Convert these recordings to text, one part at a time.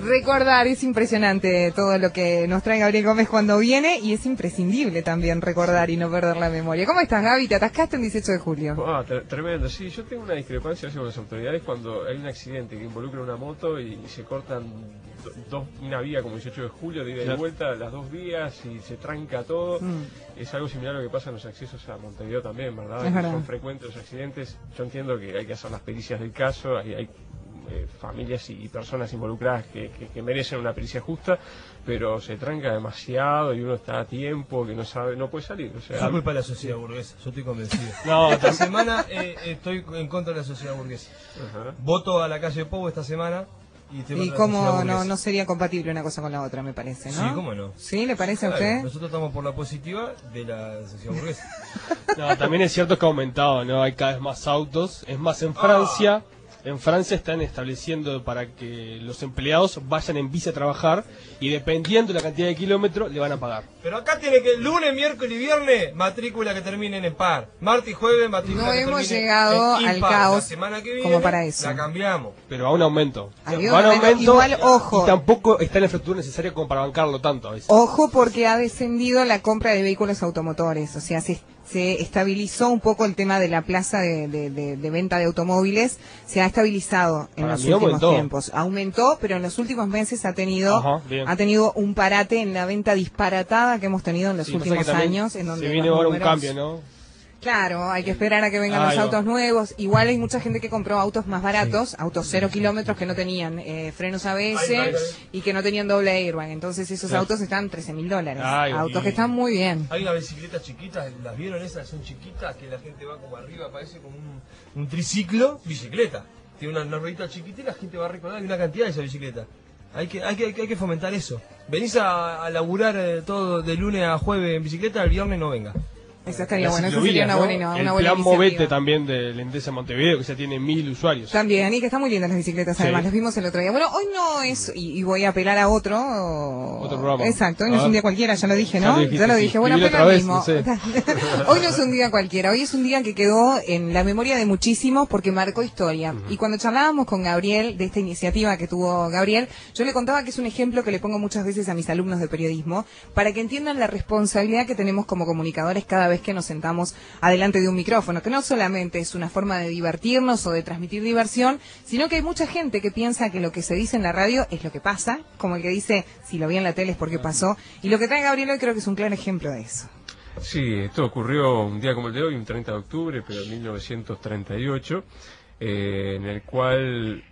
Recordar, es impresionante todo lo que nos trae Gabriel Gómez cuando viene y es imprescindible también recordar y no perder la memoria. ¿Cómo estás, Gaby? ¿Te atascaste el 18 de julio? Tremendo, sí, yo tengo una discrepancia con las autoridades cuando hay un accidente que involucra una moto y se cortan una vía como 18 de julio, de ida y de vuelta, las dos vías y se tranca todo. Es algo similar a lo que pasa en los accesos a Montevideo también, ¿verdad? Es verdad. Son frecuentes los accidentes. Yo entiendo que hay que hacer las pericias del caso, hay familias y personas involucradas que merecen una pericia justa, pero se tranca demasiado y uno está a tiempo que no sabe, no puede salir. O sea, es culpa de la sociedad burguesa, yo estoy convencido. No, esta semana estoy en contra de la sociedad burguesa. Voto a la calle Pou esta semana. ¿Y cómo no sería compatible una cosa con la otra, me parece, no? Sí, cómo no. ¿Sí? ¿Le parece a usted? Nosotros estamos por la positiva de la sociedad burguesa. No, también es cierto que ha aumentado, ¿no? Hay cada vez más autos. Es más, en Francia... En Francia están estableciendo para que los empleados vayan en bici a trabajar y dependiendo de la cantidad de kilómetros le van a pagar. Pero acá tiene que lunes, miércoles y viernes matrícula que terminen en par. Martes y jueves matrícula que termine en impar. No hemos llegado al caos la semana que viene, como para eso. La cambiamos. Pero a un aumento. Igual, ojo. Y tampoco está la infraestructura necesaria como para bancarlo tanto a veces. Ojo porque ha descendido la compra de vehículos automotores. O sea, se estabilizó un poco el tema de la plaza de venta de automóviles, se ha estabilizado en los últimos tiempos. Aumentó, pero en los últimos meses ha tenido un parate en la venta disparatada que hemos tenido en los últimos años. En donde se viene ahora un cambio, ¿no? Claro, hay que esperar a que vengan los autos nuevos. Igual hay mucha gente que compró autos más baratos, autos 0 kilómetros que no tenían frenos ABS y que no tenían doble airbag. Entonces esos autos están $13.000. Autos que están muy bien. Hay unas bicicletas chiquitas, ¿las vieron esas? Son chiquitas, que la gente va como arriba, parece como un triciclo, bicicleta. Tiene una ruedita chiquita y la gente va a recordar, hay una cantidad de esa bicicleta. Hay que fomentar eso. Venís a laburar todo de lunes a jueves en bicicleta, el viernes no venga. Eso estaría bueno, eso sería una buena El plan Movete también de Endesa Montevideo, que ya tiene 1000 usuarios. También, y que están muy lindas las bicicletas, además, las vimos el otro día. Bueno, hoy no es, y voy a apelar a otro programa. Exacto, hoy no es un día cualquiera, ya lo dije, ¿no? Ya lo dije, bueno, apelo al mismo. Hoy no es un día cualquiera, hoy es un día que quedó en la memoria de muchísimos porque marcó historia. Y cuando charlábamos con Gabriel de esta iniciativa que tuvo Gabriel, yo le contaba que es un ejemplo que le pongo muchas veces a mis alumnos de periodismo, para que entiendan la responsabilidad que tenemos como comunicadores cada vez que nos sentamos adelante de un micrófono, que no solamente es una forma de divertirnos o de transmitir diversión, sino que hay mucha gente que piensa que lo que se dice en la radio es lo que pasa, como el que dice, si lo vi en la tele es porque pasó, y lo que trae Gabriel hoy creo que es un claro ejemplo de eso. Sí, esto ocurrió un día como el de hoy, un 30 de octubre, pero en 1938, en el cual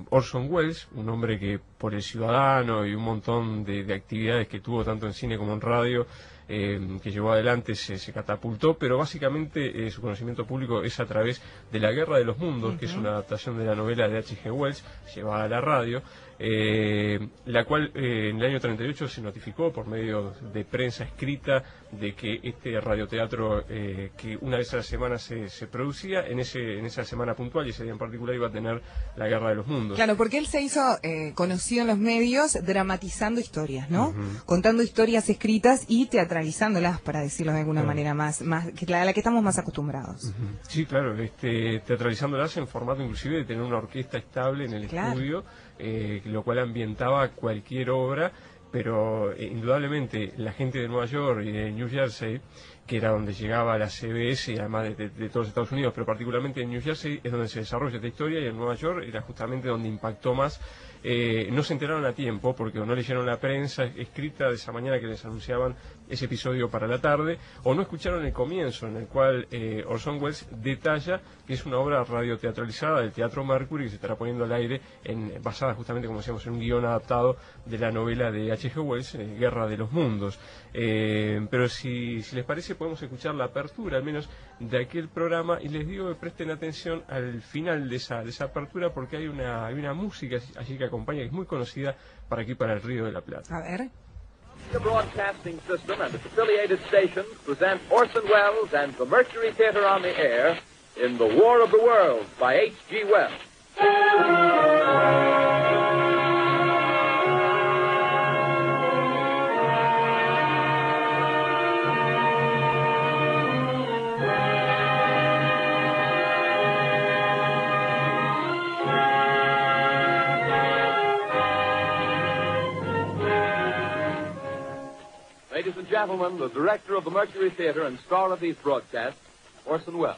Orson Welles, un hombre que por El Ciudadano y un montón de actividades que tuvo tanto en cine como en radio, que llevó adelante, se catapultó, pero básicamente su conocimiento público es a través de La Guerra de los Mundos, que es una adaptación de la novela de H.G. Wells, llevada a la radio, la cual en el año 38 se notificó por medio de prensa escrita de que este radioteatro que una vez a la semana se producía, en esa semana puntual y ese día en particular iba a tener La Guerra de los Mundos. Claro, porque él se hizo conocido en los medios dramatizando historias, ¿no? Contando historias escritas y teatralizándolas, para decirlo de alguna manera más que a la que estamos más acostumbrados. Sí, claro, teatralizándolas en formato inclusive de tener una orquesta estable en el estudio, lo cual ambientaba cualquier obra, pero indudablemente la gente de Nueva York y de New Jersey, que era donde llegaba la CBS y además de todos los Estados Unidos, pero particularmente en New Jersey es donde se desarrolla esta historia, y en Nueva York era justamente donde impactó más. No se enteraron a tiempo porque o no leyeron la prensa escrita de esa mañana que les anunciaban ese episodio para la tarde, o no escucharon el comienzo en el cual Orson Welles detalla que es una obra radioteatralizada del Teatro Mercury que se estará poniendo al aire basada justamente, como decíamos, en un guión adaptado de la novela de H.G. Wells, Guerra de los Mundos. Pero si les parece podemos escuchar la apertura al menos de aquel programa, y les digo que presten atención al final de esa apertura porque hay una música allí que acompaña, que es muy conocida para aquí, para el Río de la Plata. A ver. The Broadcasting System and its affiliated stations present Orson Welles and the Mercury Theater on the air in The War of the Worlds by H.G. Wells. Ladies and gentlemen, the director of the Mercury Theater and star of these broadcasts, Orson Welles.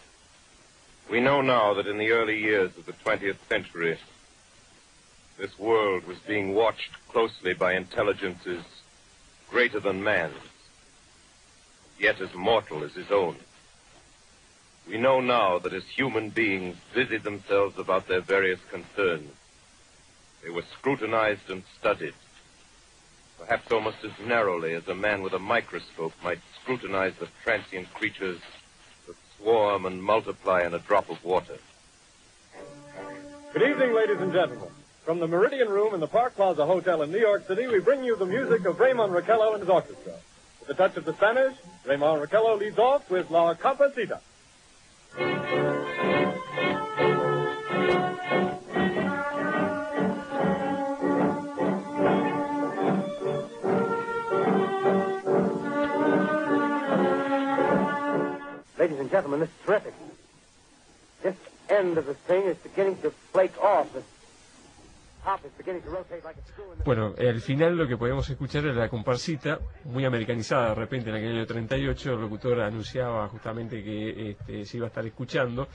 We know now that in the early years of the 20th century, this world was being watched closely by intelligences greater than man's, yet as mortal as his own. We know now that as human beings busied themselves about their various concerns, they were scrutinized and studied, perhaps almost as narrowly as a man with a microscope might scrutinize the transient creatures that swarm and multiply in a drop of water. Good evening, ladies and gentlemen. From the Meridian Room in the Park Plaza Hotel in New York City, we bring you the music of Raymond Raquello and his orchestra. With a touch of the Spanish, Raymond Raquello leads off with La Capacita. Ladies and gentlemen, this is terrific. This end of the thing is beginning to flake off. The top is beginning to rotate like a screw in the... Bueno, al final lo que podemos escuchar era la comparsita, muy americanizada de repente en aquel año 38, el locutor anunciaba justamente que se iba a estar escuchando.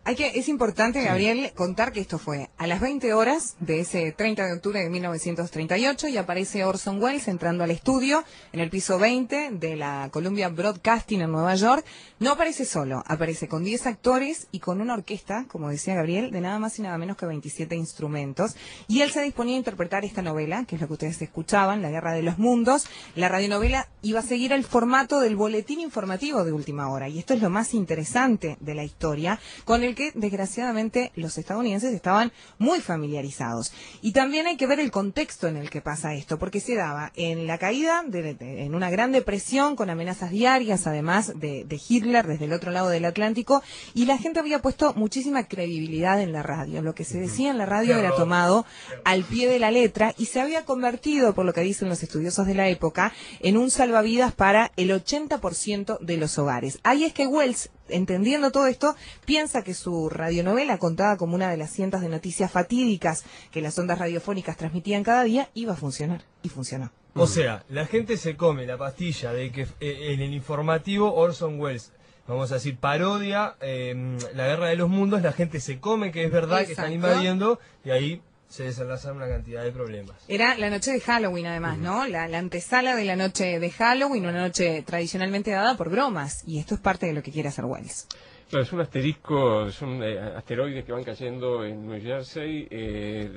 Es importante, Gabriel, contar que esto fue a las 20 horas de ese 30 de octubre de 1938 y aparece Orson Welles entrando al estudio en el piso 20 de la Columbia Broadcasting en Nueva York. No aparece solo, aparece con 10 actores y con una orquesta, como decía Gabriel, de nada más y nada menos que 27 instrumentos. Y él se disponía a interpretar esta novela, que es lo que ustedes escuchaban, La Guerra de los Mundos. La radionovela iba a seguir el formato del boletín informativo de última hora. Y esto es lo más interesante de la historia, con el que desgraciadamente los estadounidenses estaban muy familiarizados. Y también hay que ver el contexto en el que pasa esto, porque se daba en la caída, en una gran depresión con amenazas diarias, además de Hitler desde el otro lado del Atlántico, y la gente había puesto muchísima credibilidad en la radio. Lo que se decía en la radio era tomado al pie de la letra y se había convertido, por lo que dicen los estudiosos de la época, en un salvavidas para el 80% de los hogares. Ahí es que Welles, entendiendo todo esto, piensa que su radionovela, contada como una de las cientos de noticias fatídicas que las ondas radiofónicas transmitían cada día, iba a funcionar. Y funcionó. O sea, la gente se come la pastilla de que en el informativo Orson Welles, vamos a decir, parodia la Guerra de los Mundos, la gente se come que es verdad. Exacto. Que están invadiendo y ahí se desenlazan una cantidad de problemas. Era la noche de Halloween, además, ¿no? La antesala de la noche de Halloween, una noche tradicionalmente dada por bromas, y esto es parte de lo que quiere hacer Welles. Claro, es un asterisco, son asteroides que van cayendo en New Jersey,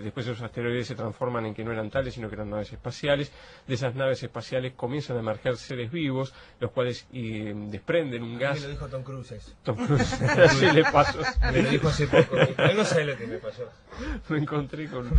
después esos asteroides se transforman en que no eran tales, sino que eran naves espaciales. De esas naves espaciales comienzan a emerger seres vivos, los cuales desprenden un gas. Me lo dijo Tom Cruise. Tom Cruise, así le pasó. Me lo dijo hace poco. No sé lo que me pasó. Me encontré con...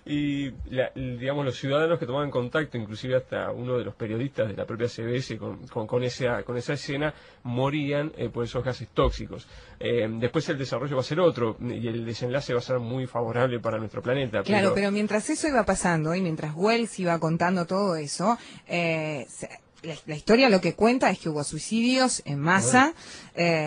y digamos, los ciudadanos que tomaban contacto, inclusive hasta uno de los periodistas de la propia CBS con esa escena, morían por esos gases tóxicos. Después el desarrollo va a ser otro y el desenlace va a ser muy favorable para nuestro planeta. Claro, pero mientras eso iba pasando y mientras Welles iba contando todo eso, la historia lo que cuenta es que hubo suicidios en masa,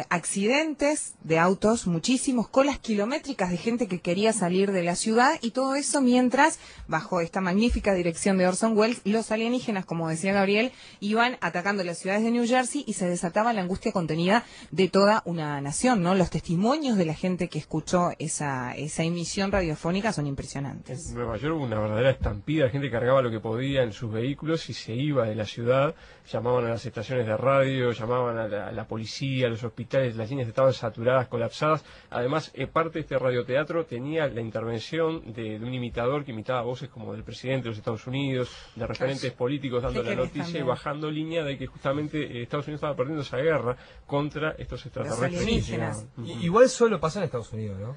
accidentes de autos, muchísimos, colas kilométricas de gente que quería salir de la ciudad, y todo eso mientras, bajo esta magnífica dirección de Orson Welles, los alienígenas, como decía Gabriel, iban atacando las ciudades de New Jersey y se desataba la angustia contenida de toda una nación, ¿no? Los testimonios de la gente que escuchó esa emisión radiofónica son impresionantes. En Nueva York hubo una verdadera estampida, la gente cargaba lo que podía en sus vehículos y se iba de la ciudad. Llamaban a las estaciones de radio, llamaban a la policía, a los hospitales, las líneas estaban saturadas, colapsadas. Además, parte de este radioteatro tenía la intervención de un imitador que imitaba voces como del presidente de los Estados Unidos, de referentes políticos dando la noticia también, y bajando línea de que justamente Estados Unidos estaba perdiendo esa guerra contra estos extraterrestres. Igual solo pasa en Estados Unidos, ¿no?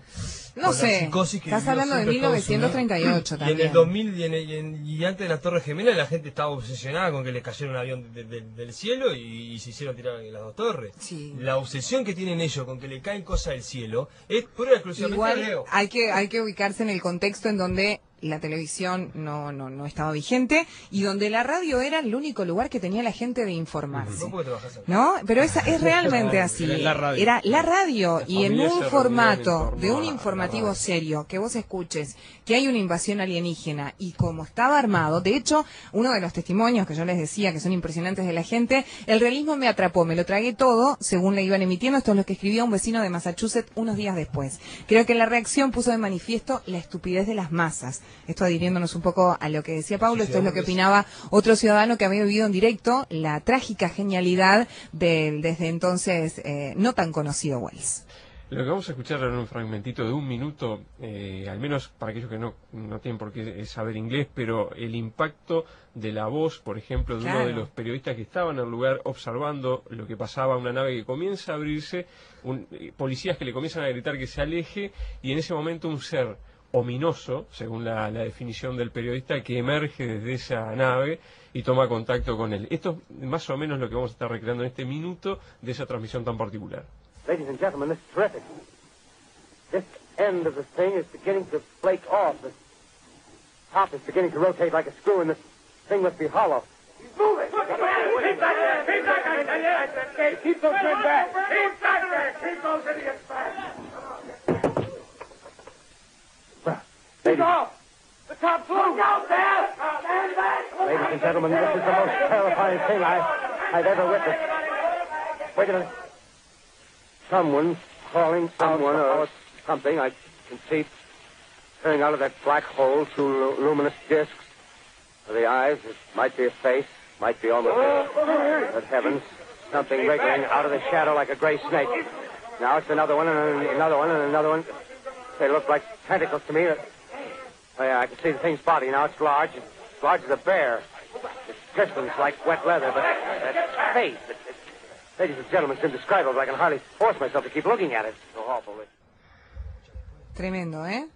No sé, estás hablando de 1938 también. Y en el 2000 y antes de las Torres Gemelas la gente estaba obsesionada con que les cayera un avión del cielo y se hicieron tirar en las dos torres. Sí. La obsesión que tienen ellos con que le caen cosas del cielo es pura exclusivamente Igual hay que ubicarse en el contexto en donde la televisión no estaba vigente y donde la radio era el único lugar que tenía la gente de informarse. ¿No? Pero es realmente así. Era la radio y en un formato de un informativo serio, que vos escuches que hay una invasión alienígena y como estaba armado, de hecho, uno de los testimonios que yo les decía que son impresionantes de la gente, el realismo me atrapó, me lo tragué todo, según le iban emitiendo, esto es lo que escribía un vecino de Massachusetts unos días después. Creo que la reacción puso de manifiesto la estupidez de las masas. Esto adhiriéndonos un poco a lo que decía Paulo, esto es lo que opinaba otro ciudadano que había vivido en directo la trágica genialidad del desde entonces no tan conocido Wells. Lo que vamos a escuchar era un fragmentito de 1 minuto, al menos para aquellos que no tienen por qué saber inglés, pero el impacto de la voz, por ejemplo, de uno de los periodistas que estaban en el lugar observando lo que pasaba, una nave que comienza a abrirse, policías que le comienzan a gritar que se aleje, y en ese momento un ser ominoso, según la definición del periodista, que emerge desde esa nave y toma contacto con él. Esto es más o menos lo que vamos a estar recreando en este minuto de esa transmisión tan particular. Ladies and gentlemen, this is terrific. This end of the thing is beginning to flake off. The top is beginning to rotate like a screw, and this thing must be hollow. He's moving! Keep back there! Keep back, I tell you! Keep those men back! Keep back there! Keep those idiots back! Well, ladies... off! The top's loose! Look out there! Stand back! Ladies and gentlemen, this is the most terrifying thing I've ever witnessed. Wait a minute. Someone's calling someone or something, I can see, turning out of that black hole through luminous discs. For the eyes, it might be a face, might be almost but heavens, something wriggling out of the shadow like a gray snake. Now it's another one, and another one, and another one. They look like tentacles to me. Oh, yeah, I can see the thing's body. Now it's large as a bear. It glistens like wet leather, but that face, ladies and gentlemen, it's indescribable. I can hardly force myself to keep looking at it. It's so awful. Tremendo, ¿eh?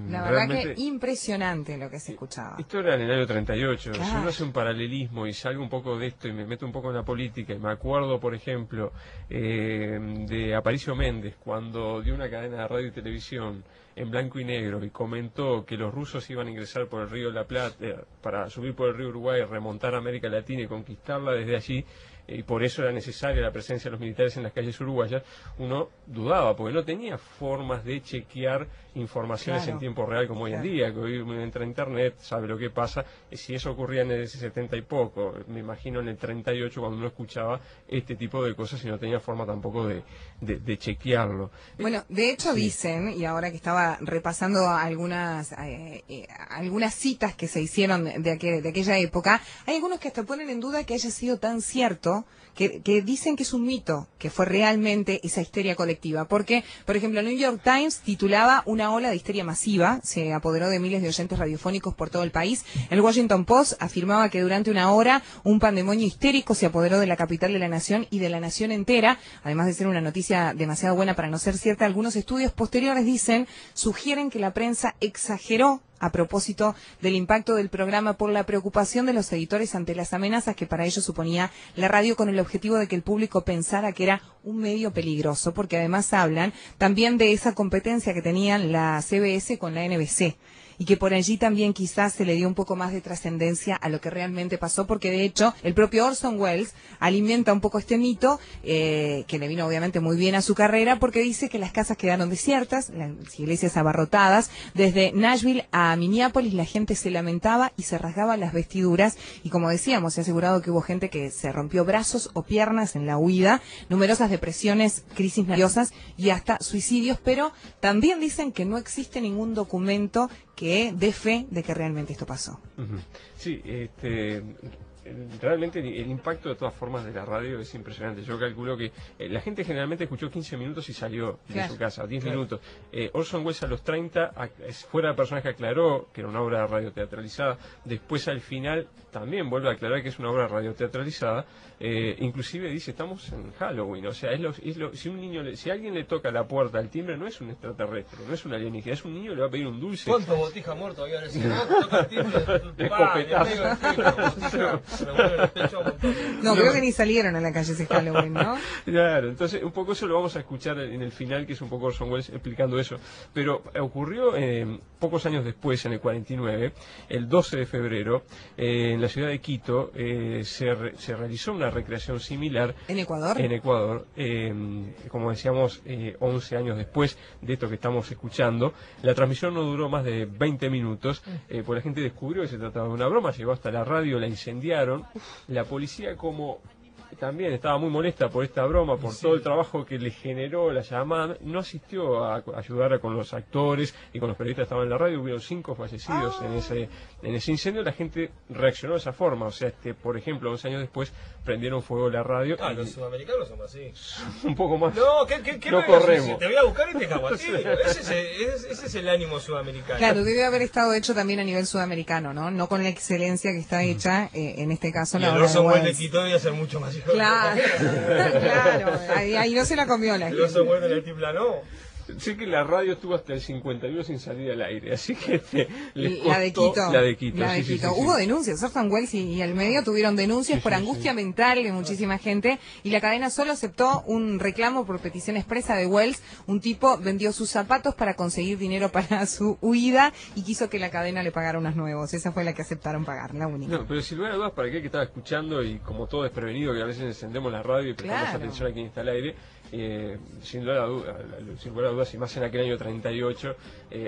La verdad que impresionante lo que se escuchaba. Esto era en el año 38. Claro. Si uno hace un paralelismo y salgo un poco de esto y me meto un poco en la política, y me acuerdo, por ejemplo, de Aparicio Méndez, cuando dio una cadena de radio y televisión en blanco y negro y comentó que los rusos iban a ingresar por el río de la Plata, para subir por el río Uruguay, remontar a América Latina y conquistarla desde allí, y por eso era necesaria la presencia de los militares en las calles uruguayas, uno dudaba, porque no tenía formas de chequear informaciones en tiempo real como hoy en día, que hoy uno entra a internet, sabe lo que pasa. Si eso ocurría en el 70 y poco, me imagino en el 38 cuando uno escuchaba este tipo de cosas y no tenía forma tampoco de chequearlo. Bueno, de hecho dicen, y ahora que estaba repasando algunas citas que se hicieron de aquella época, hay algunos que hasta ponen en duda que haya sido tan cierto, que dicen que es un mito, que fue realmente esa histeria colectiva. Porque, por ejemplo, el New York Times titulaba "Una ola de histeria masiva", se apoderó de miles de oyentes radiofónicos por todo el país. El Washington Post afirmaba que durante una hora un pandemonio histérico se apoderó de la capital de la nación y de la nación entera. Además de ser una noticia demasiado buena para no ser cierta, algunos estudios posteriores sugieren que la prensa exageró a propósito del impacto del programa por la preocupación de los editores ante las amenazas que para ellos suponía la radio, con el objetivo de que el público pensara que era un medio peligroso, porque además hablan también de esa competencia que tenían la CBS con la NBC. Y que por allí también quizás se le dio un poco más de trascendencia a lo que realmente pasó, porque de hecho el propio Orson Welles alimenta un poco este mito, que le vino obviamente muy bien a su carrera, porque dice que las casas quedaron desiertas, las iglesias abarrotadas, desde Nashville a Minneapolis la gente se lamentaba y se rasgaba las vestiduras, y como decíamos, se ha asegurado que hubo gente que se rompió brazos o piernas en la huida, numerosas depresiones, crisis nerviosas y hasta suicidios, pero también dicen que no existe ningún documento que dé fe de que realmente esto pasó. Sí, realmente el impacto de todas formas de la radio es impresionante. Yo calculo que la gente generalmente escuchó 15 minutos y salió de su casa, 10 minutos. Orson Welles a los 30 fuera la persona que aclaró que era una obra radioteatralizada. Después al final también vuelve a aclarar que es una obra radioteatralizada. Inclusive dice, estamos en Halloween, o sea, si alguien le toca la puerta al timbre, no es un extraterrestre, no es un alienígena, es un niño, le va a pedir un dulce. ¿Cuántos botijas muertos había en el toca el timbre? Se me vuelve el pecho a un montón. No, creo que ni salieron a la calle ese Halloween, ¿no? Claro, entonces un poco eso lo vamos a escuchar en el final, que es un poco Orson Welles explicando eso. Pero ocurrió pocos años después, en el 49, el 12 de febrero, en la ciudad de Quito, se realizó una recreación similar. ¿En Ecuador? En Ecuador, como decíamos, 11 años después de esto que estamos escuchando. La transmisión no duró más de 20 minutos, porque la gente descubrió que se trataba de una broma, llegó hasta la radio, la incendiaron. La policía, como también estaba muy molesta por esta broma, por todo el trabajo que le generó la llamada, no asistió a ayudar con los actores y con los periodistas que estaban en la radio. Hubieron 5 fallecidos en ese incendio. La gente reaccionó de esa forma, o sea, por ejemplo, 11 años después prendieron fuego la radio. Los sudamericanos somos así. Un poco más. No, no corremos. Te voy a buscar y te cago así. Ese es el ánimo sudamericano. Claro, debe haber estado hecho también a nivel sudamericano, ¿no? No con la excelencia que está hecha, en este caso, la obra de Welles. El Orson Welles de Quito debía ser mucho más. Claro, claro, ahí no se la comió la gente. El Orson Welles de Altiplanó. Sé que la radio estuvo hasta el 51 sin salir al aire, así que la de Quito. La de Quito. Sí. Hubo denuncias, Orson Welles y el medio tuvieron denuncias por angustia mental de muchísima gente, y la cadena solo aceptó un reclamo por petición expresa de Welles. Un tipo vendió sus zapatos para conseguir dinero para su huida y quiso que la cadena le pagara unos nuevos. Esa fue la que aceptaron pagar, la única. No, pero sin lugar a dudas, para aquel que estaba escuchando y como todo desprevenido, que a veces encendemos la radio y prestamos atención a quien está al aire, sin lugar a dudas, y más en aquel año 38,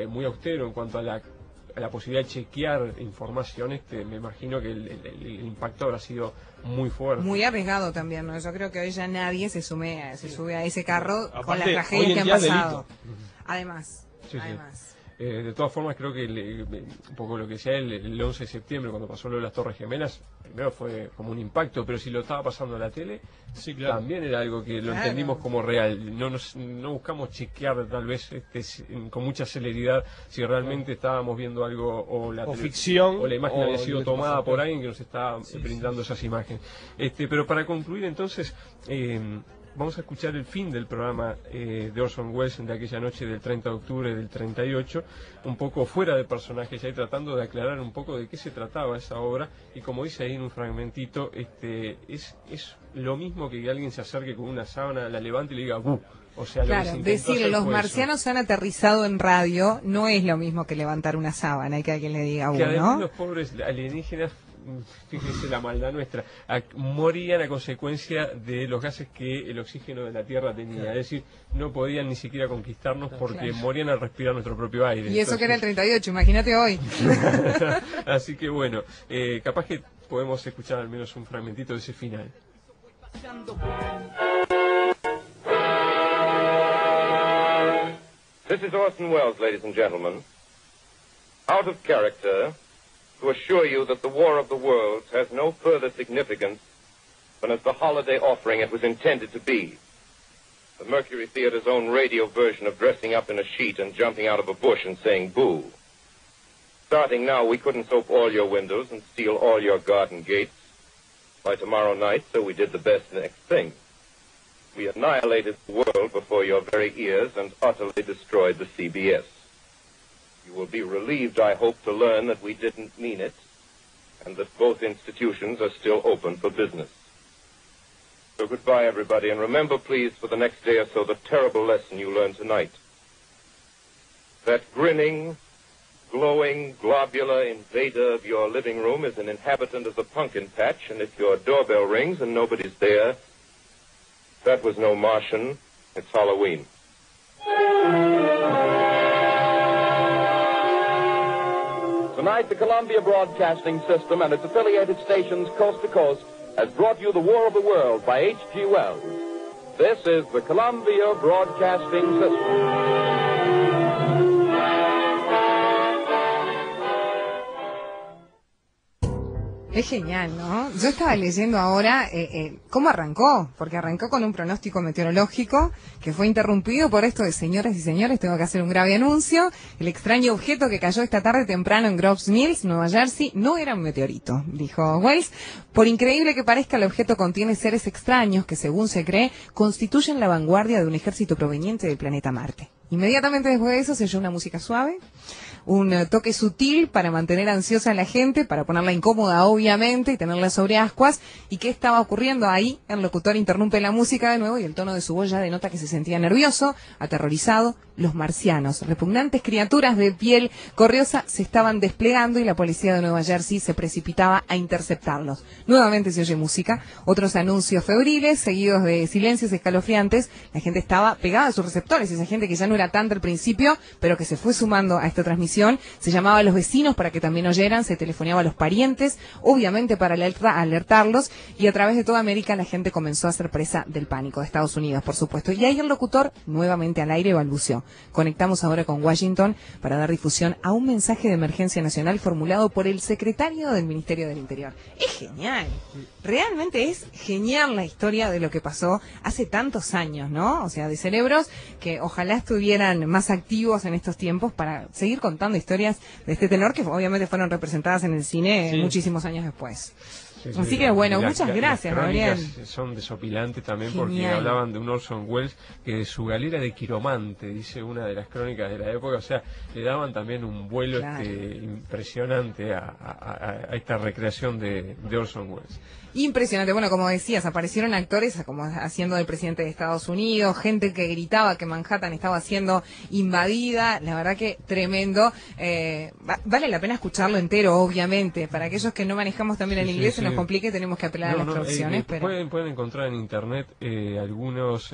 muy austero en cuanto a la posibilidad de chequear información. Me imagino que el impacto habrá sido muy fuerte. Muy arriesgado también, ¿no? Yo creo que hoy ya nadie se sube a ese carro aparte, con las tragedias que han pasado. Además. De todas formas, creo que un poco lo que decía el 11 de septiembre, cuando pasó lo de las Torres Gemelas, primero fue como un impacto, pero si lo estaba pasando a la tele, también era algo que lo entendimos como real. No buscamos chequear tal vez con mucha celeridad si realmente estábamos viendo algo o ficción, o la imagen había sido tomada por alguien que nos estaba brindando esas imágenes. Pero para concluir entonces, vamos a escuchar el fin del programa de Orson Welles de aquella noche del 30 de octubre del 38, un poco fuera de personajes, ya tratando de aclarar un poco de qué se trataba esa obra. Y como dice ahí en un fragmentito, es lo mismo que alguien se acerque con una sábana, la levante y le diga ¡buh! O sea, claro, decir los marcianos han aterrizado en radio no es lo mismo que levantar una sábana y que alguien le diga que además ¿no? Los pobres alienígenas, fíjense la maldad nuestra, morían a consecuencia de los gases que el oxígeno de la Tierra tenía. Es decir, no podían ni siquiera conquistarnos porque morían al respirar nuestro propio aire. Y eso que era el 38, imagínate hoy. Así que bueno, capaz que podemos escuchar al menos un fragmentito de ese final. This is Orson Welles, ladies and gentlemen. Out of character, to assure you that the War of the Worlds has no further significance than as the holiday offering it was intended to be. The Mercury Theater's own radio version of dressing up in a sheet and jumping out of a bush and saying boo. Starting now, we couldn't soap all your windows and seal all your garden gates by tomorrow night, so we did the best next thing. We annihilated the world before your very ears and utterly destroyed the CBS. You will be relieved, I hope, to learn that we didn't mean it, and that both institutions are still open for business. So goodbye, everybody, and remember, please, for the next day or so, the terrible lesson you learned tonight. That grinning, glowing, globular invader of your living room is an inhabitant of the pumpkin patch, and if your doorbell rings and nobody's there, that was no Martian, it's Halloween. Tonight, the Columbia Broadcasting System and its affiliated stations coast to coast has brought you The War of the World by H.G. Wells. This is the Columbia Broadcasting System. Es genial, ¿no? Yo estaba leyendo ahora cómo arrancó, porque arrancó con un pronóstico meteorológico que fue interrumpido por esto de señoras y señores, tengo que hacer un grave anuncio. El extraño objeto que cayó esta tarde temprano en Groves Mills, Nueva Jersey, no era un meteorito, dijo Wells. Por increíble que parezca, el objeto contiene seres extraños que, según se cree, constituyen la vanguardia de un ejército proveniente del planeta Marte. Inmediatamente después de eso se oyó una música suave, un toque sutil para mantener ansiosa a la gente, para ponerla incómoda obviamente y tenerla sobre ascuas. ¿Y qué estaba ocurriendo ahí? El locutor interrumpe la música de nuevo y el tono de su voz ya denota que se sentía nervioso, aterrorizado. Los marcianos, repugnantes criaturas de piel correosa, se estaban desplegando y la policía de Nueva Jersey se precipitaba a interceptarlos. Nuevamente se oye música, otros anuncios febriles, seguidos de silencios escalofriantes. La gente estaba pegada a sus receptores, esa gente que ya no era tanta al principio, pero que se fue sumando a esta transmisión. Se llamaba a los vecinos para que también oyeran, se telefoneaba a los parientes, obviamente para alertarlos, y a través de toda América la gente comenzó a ser presa del pánico, de Estados Unidos, por supuesto. Y ahí el locutor, nuevamente al aire, balbuceó. Conectamos ahora con Washington para dar difusión a un mensaje de emergencia nacional formulado por el secretario del Ministerio del Interior. Es genial, realmente es genial la historia de lo que pasó hace tantos años, ¿no? O sea, de cerebros que ojalá estuvieran más activos en estos tiempos para seguir contando historias de este tenor que obviamente fueron representadas en el cine muchísimos años después. Sí, así que bueno, muchas gracias, Gabriel. Son desopilantes también. Genial. Porque hablaban de un Orson Welles que de su galera de quiromante, dice una de las crónicas de la época, o sea, le daban también un vuelo impresionante a esta recreación de Orson Welles. Impresionante. Bueno, como decías, aparecieron actores como haciendo del presidente de Estados Unidos, gente que gritaba que Manhattan estaba siendo invadida. La verdad que tremendo. Vale la pena escucharlo entero, obviamente. Para aquellos que no manejamos también el inglés, se nos complique, tenemos que apelar a las traducciones. Pero pueden encontrar en internet algunos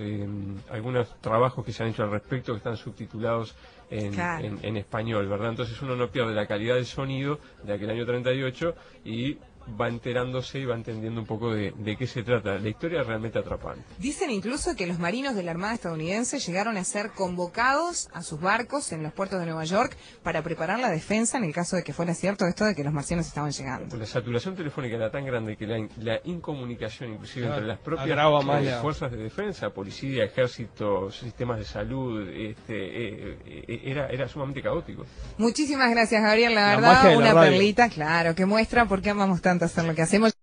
trabajos que se han hecho al respecto, que están subtitulados en español, ¿verdad? Entonces uno no pierde la calidad del sonido de aquel año 38 y va enterándose y va entendiendo un poco de qué se trata. La historia es realmente atrapante. Dicen incluso que los marinos de la Armada estadounidense llegaron a ser convocados a sus barcos en los puertos de Nueva York para preparar la defensa en el caso de que fuera cierto esto de que los marcianos estaban llegando. La saturación telefónica era tan grande que la incomunicación inclusive entre las propias fuerzas de defensa, policía, ejército, sistemas de salud, era sumamente caótico. Muchísimas gracias, Gabriel, la verdad, una perlita, claro, que muestra por qué amamos tanto hacer lo que hacemos.